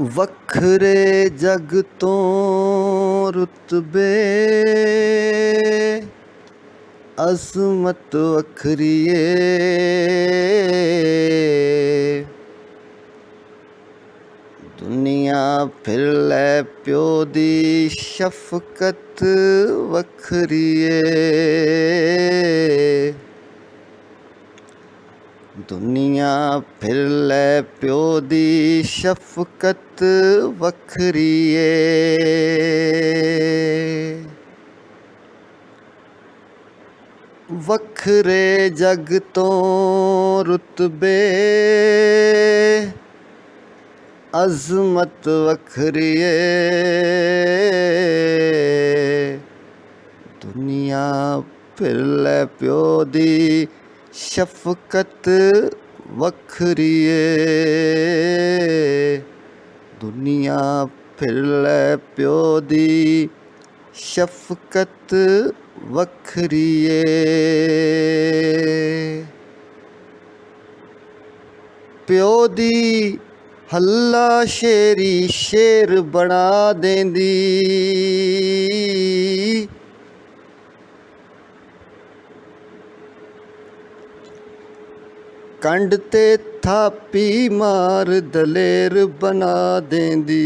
ਵੱਖਰੇ ਜਗ ਤੋਂ ਰੁਤਬੇ ਅਜ਼ਮਤ ਵੱਖਰੀ ਏ। ਦੁਨੀਆ ਫਿਰ ਲੈ ਪਿਓ ਦੀ ਸ਼ਫਕਤ ਵੱਖਰੀ ਏ। ਦੁਨੀਆ ਫਿਰ ਲੈ ਪਿਓ ਦੀ ਸ਼ਫਕਤ ਵੱਖਰੀ ਏ। ਵੱਖਰੇ ਜਗ ਤੋਂ ਰੁਤਬੇ ਅਜ਼ਮਤ ਵੱਖਰੀ ਏ। ਦੁਨੀਆ ਫਿਰ ਲੈ ਪਿਓ ਦੀ ਸ਼ਫਕਤ ਵੱਖਰੀ ਏ। ਦੁਨੀਆ ਫਿਰ ਲੈ ਪਿਓ ਦੀ ਸ਼ਫਕਤ ਵੱਖਰੀ ਏ। ਪਿਓ ਦੀ ਹੱਲਾ ਸ਼ੇਰੀ ਸ਼ੇਰ ਬਣਾ ਦੇਂਦੀ। ਕੰਡ ਤੇ ਥਾਪੀ ਮਾਰ ਦਲੇਰ ਬਣਾ ਦੇਂਦੀ।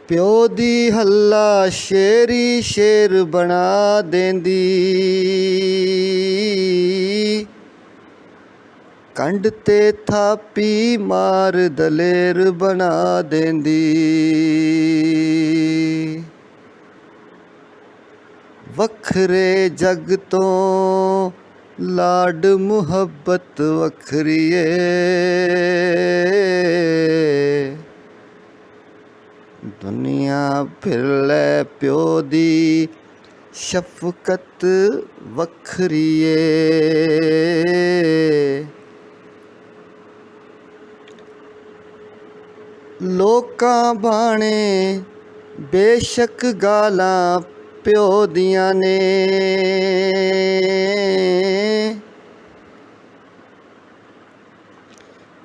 ਪਿਓ ਦੀ ਹੱਲਾ ਸ਼ੇਰੀ ਸ਼ੇਰ ਬਣਾ ਦੇਂਦੀ। ਕੰਡ ਤੇ ਥਾਪੀ ਮਾਰ ਦਲੇਰ ਬਣਾ ਦੇਂਦੀ। ਵੱਖਰੇ ਜਗ ਤੋਂ ਲਾਡ ਮੁਹੱਬਤ ਵੱਖਰੀ ਏ। ਦੁਨੀਆ ਫਿਰ ਲੈ ਪਿਓ ਦੀ ਸ਼ਫਕਤ ਵੱਖਰੀ ਏ। ਲੋਕਾਂ ਬਾਣੇ ਬੇਸ਼ੱਕ ਗਾਲਾਂ ਪਿਓ ਦੀਆਂ ਨੇ।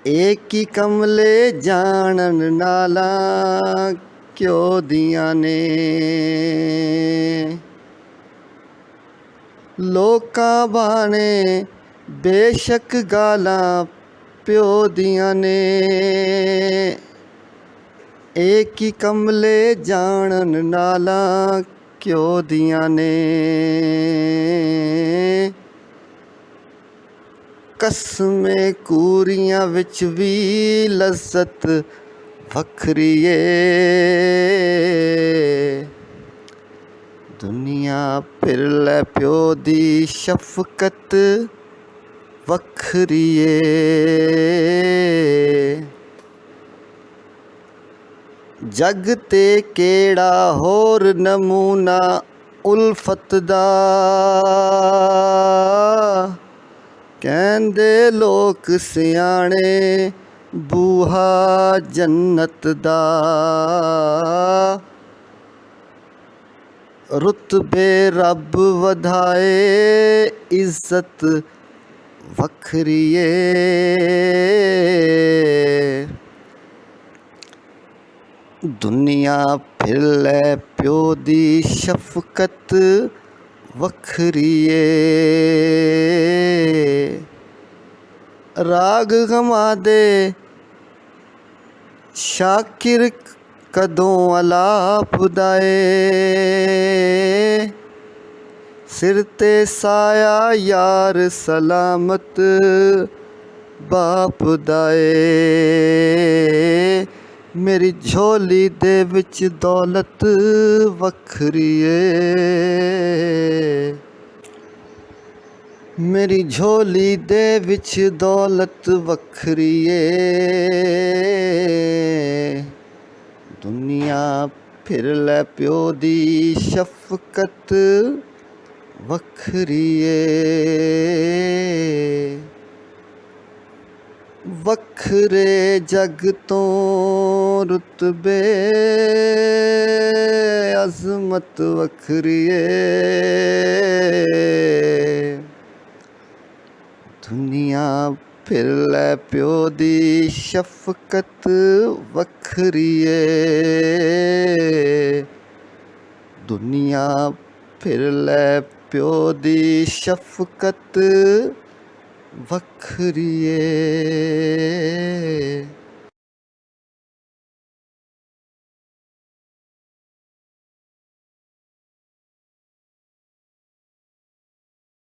ਏਕ ਹੀ ਕਮਲੇ ਜਾਣਨ ਨਾਲਾਂ ਕਿਉ ਦੀਆਂ ਨੇ। ਲੋਕਾਂ ਬਾਣੇ ਬੇਸ਼ੱਕ ਗਾਲਾਂ ਪਿਓ ਦੀਆਂ ਨੇ। ਏਕ ਹੀ ਕਮਲੇ ਜਾਣਨ ਨਾਲਾਂ ਕਿਉ ਦੀਆਂ ਨੇ। ਕਸਮੇ ਕੂਰੀਆਂ ਵਿੱਚ ਵੀ ਲਜ਼ਤ ਵੱਖਰੀ ਏ। ਦੁਨੀਆ ਫਿਰ ਲੈ ਪਿਓ ਦੀ ਸ਼ਫਕਤ ਵੱਖਰੀ ਏ। ਜਗ ਤੇ ਕਿਹੜਾ ਹੋਰ ਨਮੂਨਾ ਉਲਫਤ ਦਾ। ਕਹਿੰਦੇ ਲੋਕ ਸਿਆਣੇ ਬੂਹਾ ਜੰਨਤ ਦਾ। ਰੁਤਬੇ ਰੱਬ ਵਧਾਏ ਇੱਜ਼ਤ ਵੱਖਰੀ ਏ। ਦੁਨੀਆ ਫਿਰ ਲੈ ਪਿਓ ਦੀ ਸ਼ਫਕਤ ਵੱਖਰੀ ਏ। ਰਾਗ ਗਮਾਂ ਦੇ ਸ਼ਾਕਿਰ ਕਦੋਂ ਅਲਾਪ ਦਾ ਏ। ਸਿਰ ਤੇ ਸਾਇਆ ਯਾਰ ਸਲਾਮਤ ਬਾਪ ਦਾ ਏ। ਮੇਰੀ ਝੋਲੀ ਦੇ ਵਿੱਚ ਦੌਲਤ ਵੱਖਰੀ ਏ। ਮੇਰੀ ਝੋਲੀ ਦੇ ਵਿੱਚ ਦੌਲਤ ਵੱਖਰੀ ਏ। ਦੁਨੀਆ ਫਿਰ ਲੈ ਪਿਓ ਦੀ ਸ਼ਫਕਤ ਵੱਖਰੀ ਏ। ਵੱਖਰੇ ਜਗ ਤੋਂ ਰੁਤਬੇ ਅਜ਼ਮਤ ਵੱਖਰੀ ਏ। ਦੁਨੀਆ ਫਿਰ ਲੈ ਪਿਓ ਦੀ ਸ਼ਫਕਤ ਵੱਖਰੀ ਏ। ਦੁਨੀਆ ਫਿਰ ਲੈ ਪਿਓ ਦੀ ਸ਼ਫਕਤ ਵੱਖਰੀ ਏ।